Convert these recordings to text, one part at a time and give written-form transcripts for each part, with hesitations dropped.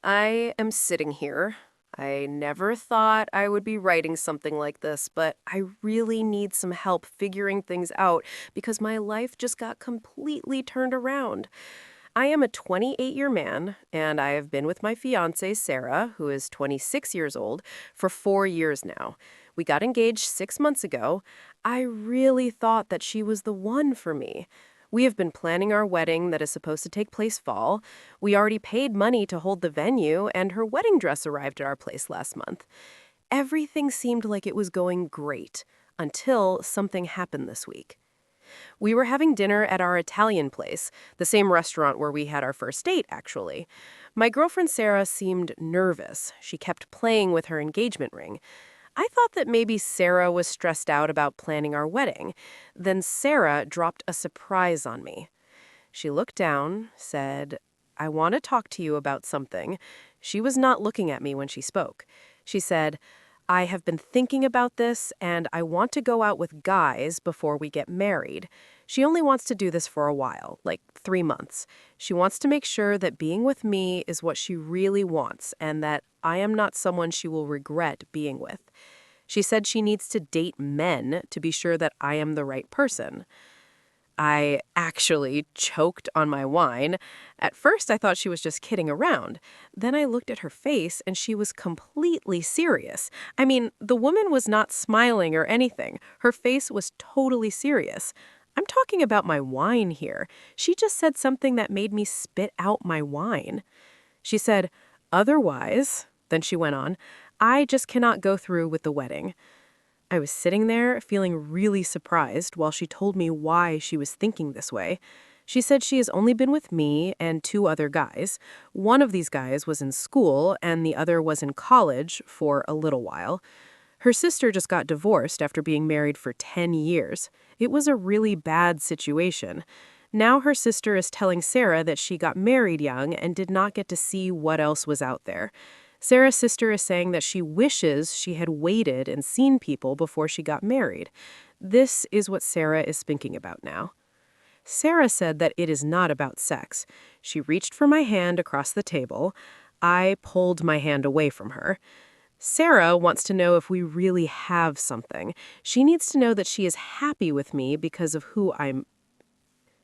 I am sitting here. I never thought I would be writing something like this, but I really need some help figuring things out because my life just got completely turned around. I am a 28-year man, and I have been with my fiancée, Sarah, who is 26 years old, for 4 years now. We got engaged 6 months ago. I really thought that she was the one for me. We have been planning our wedding that is supposed to take place fall. We already paid money to hold the venue, and her wedding dress arrived at our place last month. Everything seemed like it was going great until something happened this week. We were having dinner at our Italian place, the same restaurant where we had our first date, actually. My girlfriend Sarah seemed nervous. She kept playing with her engagement ring. I thought that maybe Sarah was stressed out about planning our wedding. Then Sarah dropped a surprise on me. She looked down, said, "I want to talk to you about something." She was not looking at me when she spoke. She said, "I have been thinking about this, and I want to go out with guys before we get married." She only wants to do this for a while, like 3 months. She wants to make sure that being with me is what she really wants and that I am not someone she will regret being with. She said she needs to date men to be sure that I am the right person. I actually choked on my wine. At first, I thought she was just kidding around. Then I looked at her face, and she was completely serious. I mean, the woman was not smiling or anything. Her face was totally serious. I'm talking about my wine here. She just said something that made me spit out my wine. She said, "Otherwise," then she went on, "I just cannot go through with the wedding." I was sitting there feeling really surprised while she told me why she was thinking this way. She said she has only been with me and two other guys. One of these guys was in school and the other was in college for a little while. Her sister just got divorced after being married for 10 years. It was a really bad situation. Now her sister is telling Sarah that she got married young and did not get to see what else was out there. Sarah's sister is saying that she wishes she had waited and seen people before she got married. This is what Sarah is thinking about now. Sarah said that it is not about sex. She reached for my hand across the table. I pulled my hand away from her. Sarah wants to know if we really have something. She needs to know that she is happy with me because of who I'm.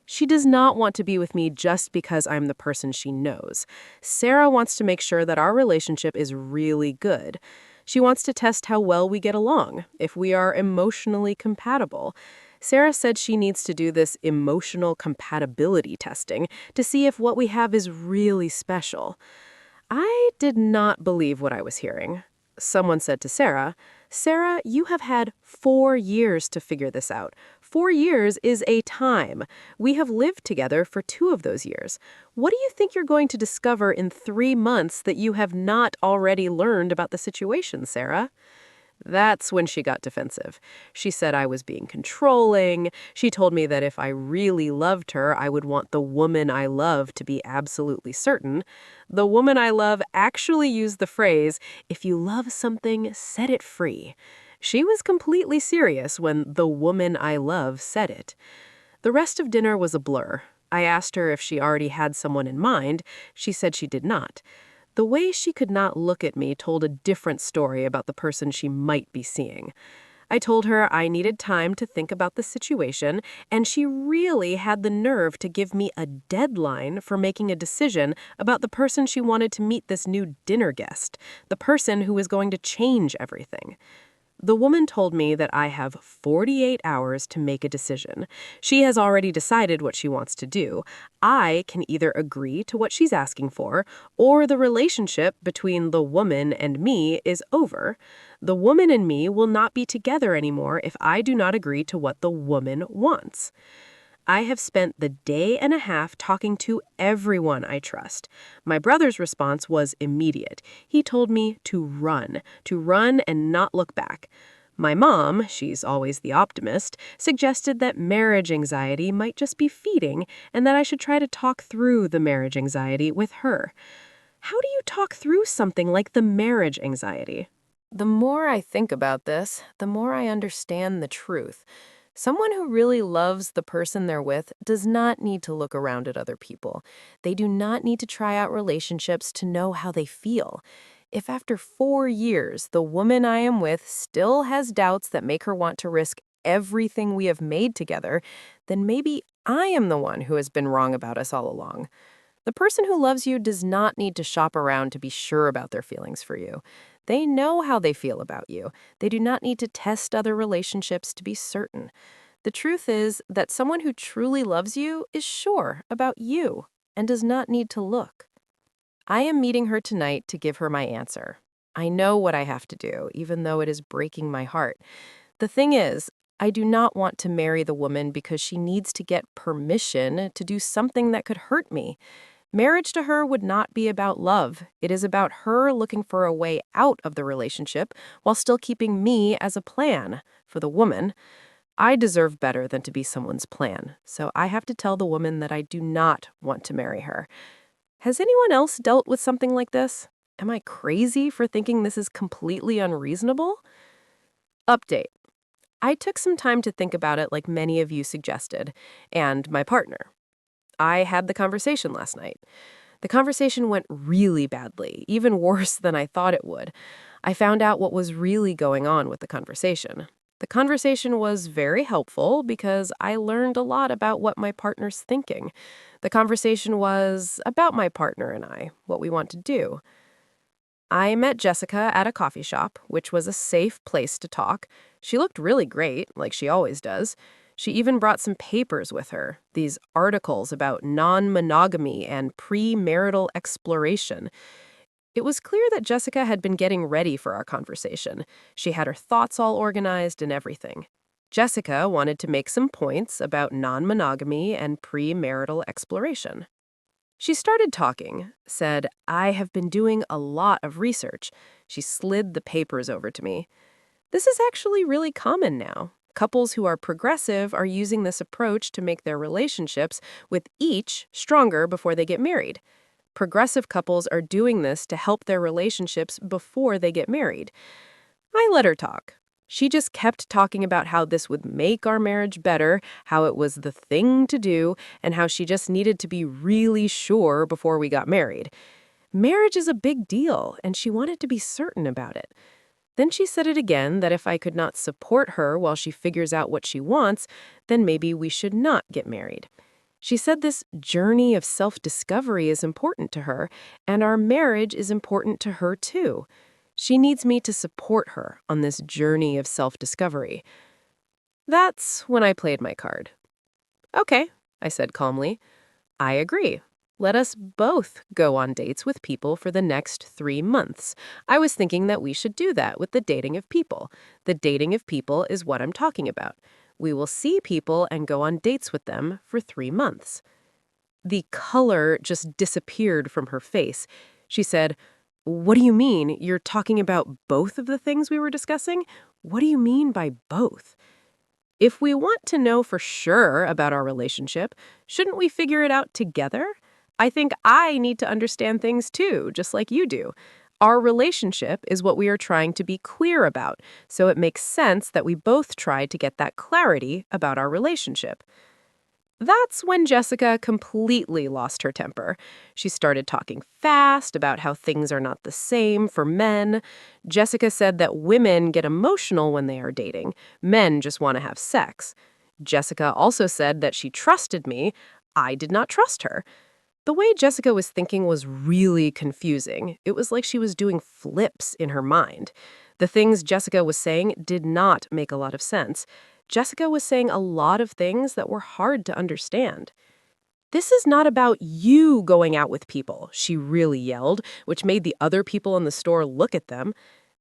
She does not want to be with me just because I'm the person she knows. Sarah wants to make sure that our relationship is really good. She wants to test how well we get along, if we are emotionally compatible. Sarah said she needs to do this emotional compatibility testing to see if what we have is really special. I did not believe what I was hearing. Someone said to Sarah, "Sarah, you have had 4 years to figure this out. 4 years is a time. We have lived together for 2 of those years. What do you think you're going to discover in 3 months that you have not already learned about the situation, Sarah?" That's when she got defensive. She said I was being controlling. She told me that if I really loved her, I would want the woman I love to be absolutely certain. The woman I love actually used the phrase, "If you love something, set it free." She was completely serious when the woman I love said it. The rest of dinner was a blur. I asked her if she already had someone in mind. She said she did not. The way she could not look at me told a different story about the person she might be seeing. I told her I needed time to think about the situation, and she really had the nerve to give me a deadline for making a decision about the person she wanted to meet this new dinner guest, the person who was going to change everything. The woman told me that I have 48 hours to make a decision. She has already decided what she wants to do. I can either agree to what she's asking for, or the relationship between the woman and me is over. The woman and me will not be together anymore if I do not agree to what the woman wants. I have spent the day and a half talking to everyone I trust. My brother's response was immediate. He told me to run and not look back. My mom, she's always the optimist, suggested that marriage anxiety might just be feeding and that I should try to talk through the marriage anxiety with her. How do you talk through something like the marriage anxiety? The more I think about this, the more I understand the truth. Someone who really loves the person they're with does not need to look around at other people. They do not need to try out relationships to know how they feel. If after 4 years, the woman I am with still has doubts that make her want to risk everything we have made together, then maybe I am the one who has been wrong about us all along. The person who loves you does not need to shop around to be sure about their feelings for you. They know how they feel about you. They do not need to test other relationships to be certain. The truth is that someone who truly loves you is sure about you and does not need to look. I am meeting her tonight to give her my answer. I know what I have to do, even though it is breaking my heart. The thing is, I do not want to marry the woman because she needs to get permission to do something that could hurt me. Marriage to her would not be about love. It is about her looking for a way out of the relationship while still keeping me as a plan. For the woman, I deserve better than to be someone's plan, so I have to tell the woman that I do not want to marry her. Has anyone else dealt with something like this? Am I crazy for thinking this is completely unreasonable? Update. I took some time to think about it like many of you suggested, and my partner. I had the conversation last night. The conversation went really badly, even worse than I thought it would. I found out what was really going on with the conversation. The conversation was very helpful because I learned a lot about what my partner's thinking. The conversation was about my partner and I, what we want to do. I met Jessica at a coffee shop, which was a safe place to talk. She looked really great, like she always does. She even brought some papers with her, these articles about non-monogamy and premarital exploration. It was clear that Jessica had been getting ready for our conversation. She had her thoughts all organized and everything. Jessica wanted to make some points about non-monogamy and premarital exploration. She started talking, said, "I have been doing a lot of research." She slid the papers over to me. This is actually really common now. Couples who are progressive are using this approach to make their relationships with each stronger before they get married. Progressive couples are doing this to help their relationships before they get married. I let her talk. She just kept talking about how this would make our marriage better, how it was the thing to do, and how she just needed to be really sure before we got married. Marriage is a big deal, and she wanted to be certain about it. Then she said it again that if I could not support her while she figures out what she wants, then maybe we should not get married. She said this journey of self-discovery is important to her, and our marriage is important to her too. She needs me to support her on this journey of self-discovery. That's when I played my card. "Okay," I said calmly. "I agree. Let us both go on dates with people for the next 3 months. I was thinking that we should do that with the dating of people. The dating of people is what I'm talking about. We will see people and go on dates with them for 3 months." The color just disappeared from her face. She said, "What do you mean? You're talking about both of the things we were discussing? What do you mean by both?" If we want to know for sure about our relationship, shouldn't we figure it out together? I think I need to understand things too, just like you do. Our relationship is what we are trying to be clear about, so it makes sense that we both try to get that clarity about our relationship. That's when Jessica completely lost her temper. She started talking fast about how things are not the same for men. Jessica said that women get emotional when they are dating. Men just want to have sex. Jessica also said that she trusted me. I did not trust her. The way Jessica was thinking was really confusing. It was like she was doing flips in her mind. The things Jessica was saying did not make a lot of sense. Jessica was saying a lot of things that were hard to understand. "This is not about you going out with people," she really yelled, which made the other people in the store look at them.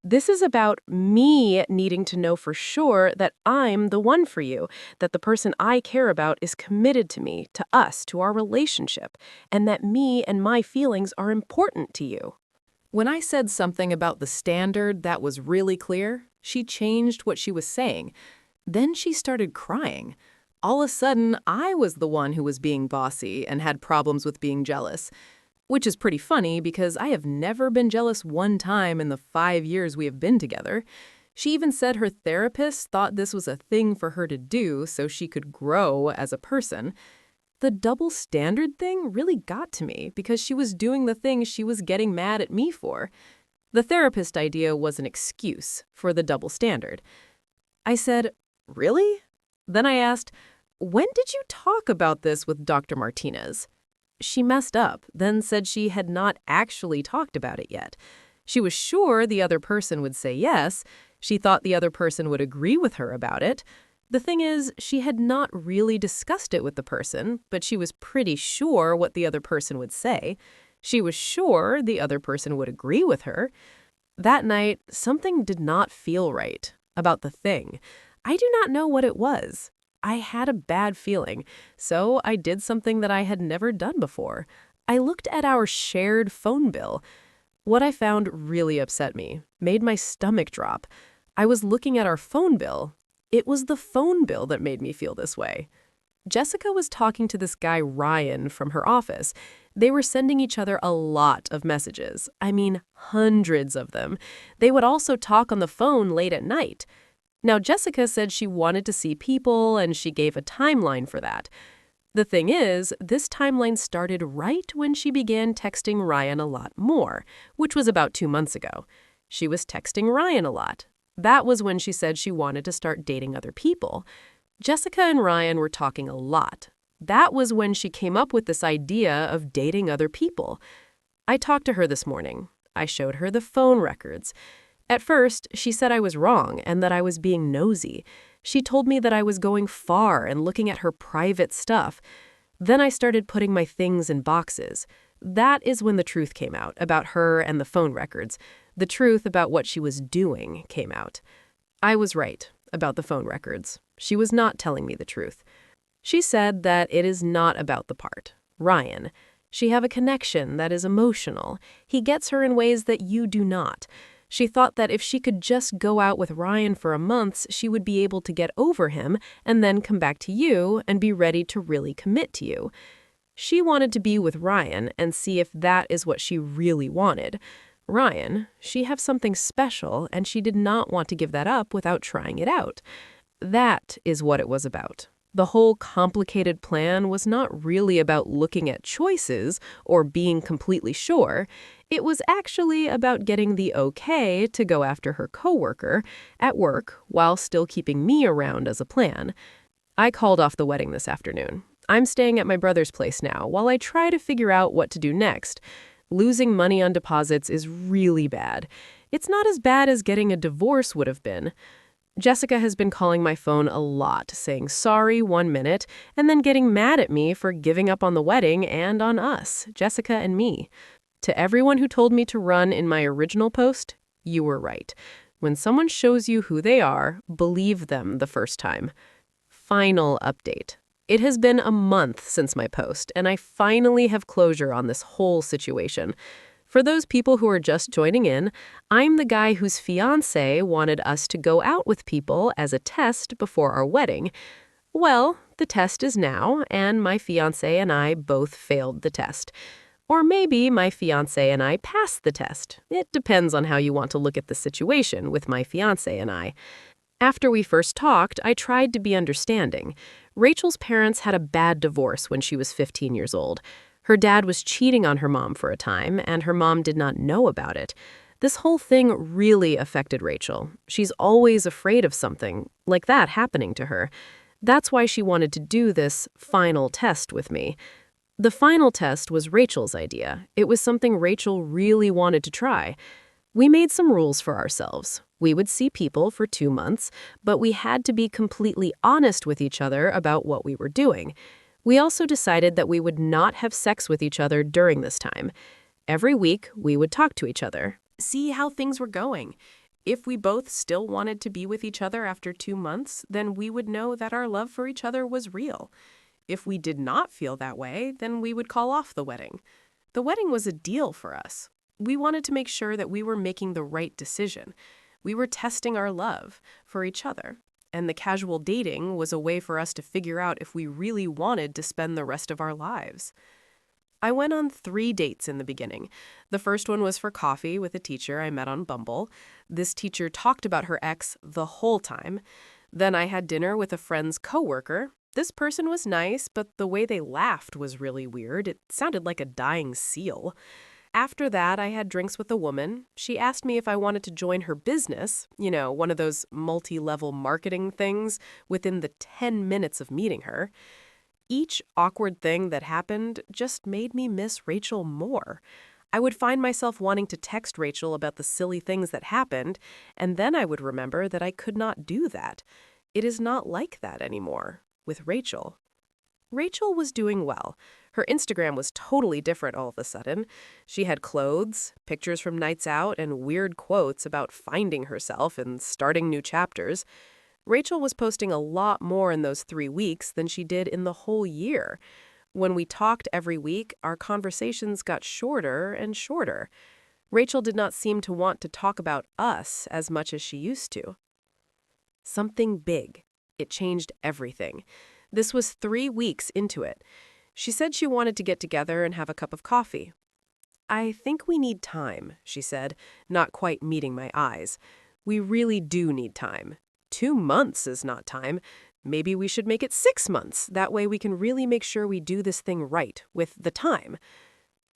"This is about me needing to know for sure that I'm the one for you, that the person I care about is committed to me, to us, to our relationship, and that me and my feelings are important to you." When I said something about the standard that was really clear, she changed what she was saying. Then she started crying. All of a sudden, I was the one who was being bossy and had problems with being jealous. Which is pretty funny because I have never been jealous one time in the 5 years we have been together. She even said her therapist thought this was a thing for her to do so she could grow as a person. The double standard thing really got to me because she was doing the thing she was getting mad at me for. The therapist idea was an excuse for the double standard. I said, "Really?" Then I asked, "When did you talk about this with Dr. Martinez?" She messed up, then said she had not actually talked about it yet. She was sure the other person would say yes. She thought the other person would agree with her about it. The thing is, she had not really discussed it with the person, but she was pretty sure what the other person would say. She was sure the other person would agree with her. That night, something did not feel right about the thing. I do not know what it was. I had a bad feeling, so I did something that I had never done before. I looked at our shared phone bill. What I found really upset me, made my stomach drop. I was looking at our phone bill. It was the phone bill that made me feel this way. Jessica was talking to this guy Ryan from her office. They were sending each other a lot of messages. I mean, hundreds of them. They would also talk on the phone late at night. Now, Jessica said she wanted to see people, and she gave a timeline for that. The thing is, this timeline started right when she began texting Ryan a lot more, which was about 2 months ago. She was texting Ryan a lot. That was when she said she wanted to start dating other people. Jessica and Ryan were talking a lot. That was when she came up with this idea of dating other people. I talked to her this morning. I showed her the phone records. At first, she said I was wrong and that I was being nosy. She told me that I was going far and looking at her private stuff. Then I started putting my things in boxes. That is when the truth came out about her and the phone records. The truth about what she was doing came out. I was right about the phone records. She was not telling me the truth. She said that it is not about the part, Ryan. She have a connection that is emotional. He gets her in ways that you do not. She thought that if she could just go out with Ryan for a month, she would be able to get over him and then come back to you and be ready to really commit to you. She wanted to be with Ryan and see if that is what she really wanted. Ryan, she have something special, and she did not want to give that up without trying it out. That is what it was about. The whole complicated plan was not really about looking at choices or being completely sure. It was actually about getting the okay to go after her coworker at work while still keeping me around as a plan. I called off the wedding this afternoon. I'm staying at my brother's place now while I try to figure out what to do next. Losing money on deposits is really bad. It's not as bad as getting a divorce would have been. Jessica has been calling my phone a lot, saying sorry 1 minute, and then getting mad at me for giving up on the wedding and on us, Jessica and me. To everyone who told me to run in my original post, you were right. When someone shows you who they are, believe them the first time. Final update. It has been a month since my post, and I finally have closure on this whole situation. For those people who are just joining in, I'm the guy whose fiancé wanted us to go out with people as a test before our wedding. Well, the test is now, and my fiancé and I both failed the test. Or maybe my fiancé and I passed the test. It depends on how you want to look at the situation with my fiancé and I. After we first talked, I tried to be understanding. Rachel's parents had a bad divorce when she was 15 years old. Her dad was cheating on her mom for a time, and her mom did not know about it. This whole thing really affected Rachel. She's always afraid of something like that happening to her. That's why she wanted to do this final test with me. The final test was Rachel's idea. It was something Rachel really wanted to try. We made some rules for ourselves. We would see people for 2 months, but we had to be completely honest with each other about what we were doing. We also decided that we would not have sex with each other during this time. Every week, we would talk to each other, see how things were going. If we both still wanted to be with each other after 2 months, then we would know that our love for each other was real. If we did not feel that way, then we would call off the wedding. The wedding was a deal for us. We wanted to make sure that we were making the right decision. We were testing our love for each other. And the casual dating was a way for us to figure out if we really wanted to spend the rest of our lives. I went on 3 dates in the beginning. The first one was for coffee with a teacher I met on Bumble. This teacher talked about her ex the whole time. Then I had dinner with a friend's coworker. This person was nice, but the way they laughed was really weird. It sounded like a dying seal. After that, I had drinks with a woman. She asked me if I wanted to join her business, one of those multi-level marketing things, within the 10 minutes of meeting her. Each awkward thing that happened just made me miss Rachel more. I would find myself wanting to text Rachel about the silly things that happened, and then I would remember that I could not do that. It is not like that anymore with Rachel. Rachel was doing well. Her Instagram was totally different all of a sudden. She had clothes, pictures from nights out, and weird quotes about finding herself and starting new chapters. Rachel was posting a lot more in those 3 weeks than she did in the whole year. When we talked every week, our conversations got shorter and shorter. Rachel did not seem to want to talk about us as much as she used to. Something big. It changed everything. This was 3 weeks into it. She said she wanted to get together and have a cup of coffee. "I think we need time," she said, not quite meeting my eyes. "We really do need time. 2 months is not time. Maybe we should make it 6 months. That way we can really make sure we do this thing right, with the time."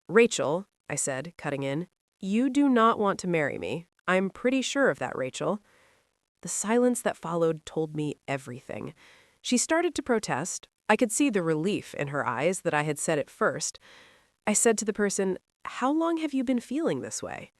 "Rachel," I said, cutting in, "you do not want to marry me. I'm pretty sure of that, Rachel." The silence that followed told me everything. She started to protest. I could see the relief in her eyes that I had said it first. I said to the person, "How long have you been feeling this way?"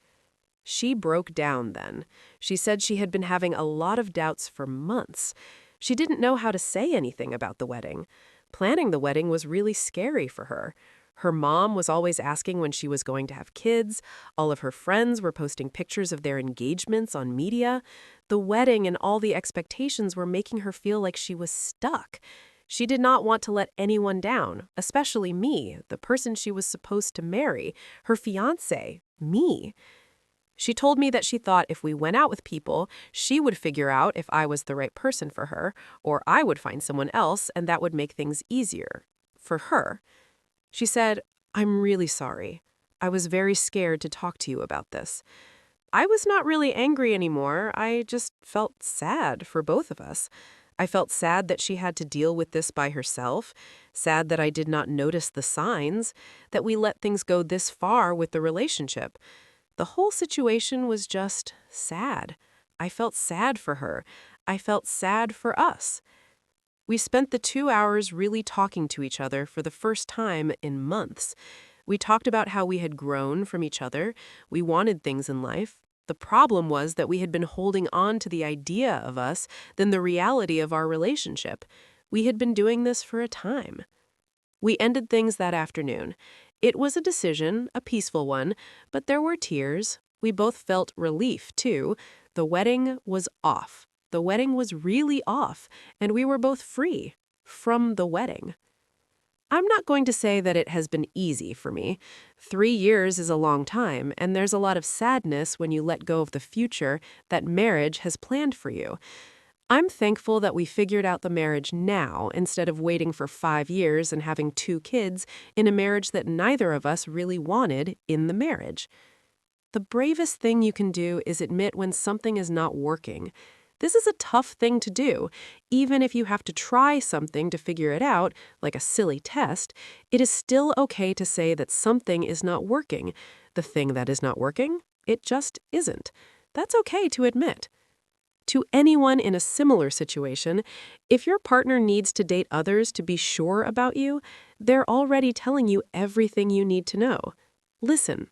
She broke down then. She said she had been having a lot of doubts for months. She didn't know how to say anything about the wedding. Planning the wedding was really scary for her. Her mom was always asking when she was going to have kids. All of her friends were posting pictures of their engagements on media. The wedding and all the expectations were making her feel like she was stuck. She did not want to let anyone down, especially me, the person she was supposed to marry, her fiancé, me. She told me that she thought if we went out with people, she would figure out if I was the right person for her, or I would find someone else, and that would make things easier. For her. She said, "I'm really sorry. I was very scared to talk to you about this." I was not really angry anymore. I just felt sad for both of us. I felt sad that she had to deal with this by herself, sad that I did not notice the signs, that we let things go this far with the relationship. The whole situation was just sad. I felt sad for her. I felt sad for us. We spent the 2 hours really talking to each other for the first time in months. We talked about how we had grown from each other. We wanted things in life. The problem was that we had been holding on to the idea of us than the reality of our relationship. We had been doing this for a time. We ended things that afternoon. It was a decision, a peaceful one, but there were tears. We both felt relief, too. The wedding was off. The wedding was really off, and we were both free from the wedding. I'm not going to say that it has been easy for me. 3 years is a long time, and there's a lot of sadness when you let go of the future that marriage has planned for you. I'm thankful that we figured out the marriage now instead of waiting for 5 years and having 2 kids in a marriage that neither of us really wanted in the marriage. The bravest thing you can do is admit when something is not working. This is a tough thing to do. Even if you have to try something to figure it out, like a silly test, it is still okay to say that something is not working. The thing that is not working, it just isn't. That's okay to admit. To anyone in a similar situation, if your partner needs to date others to be sure about you, they're already telling you everything you need to know. Listen.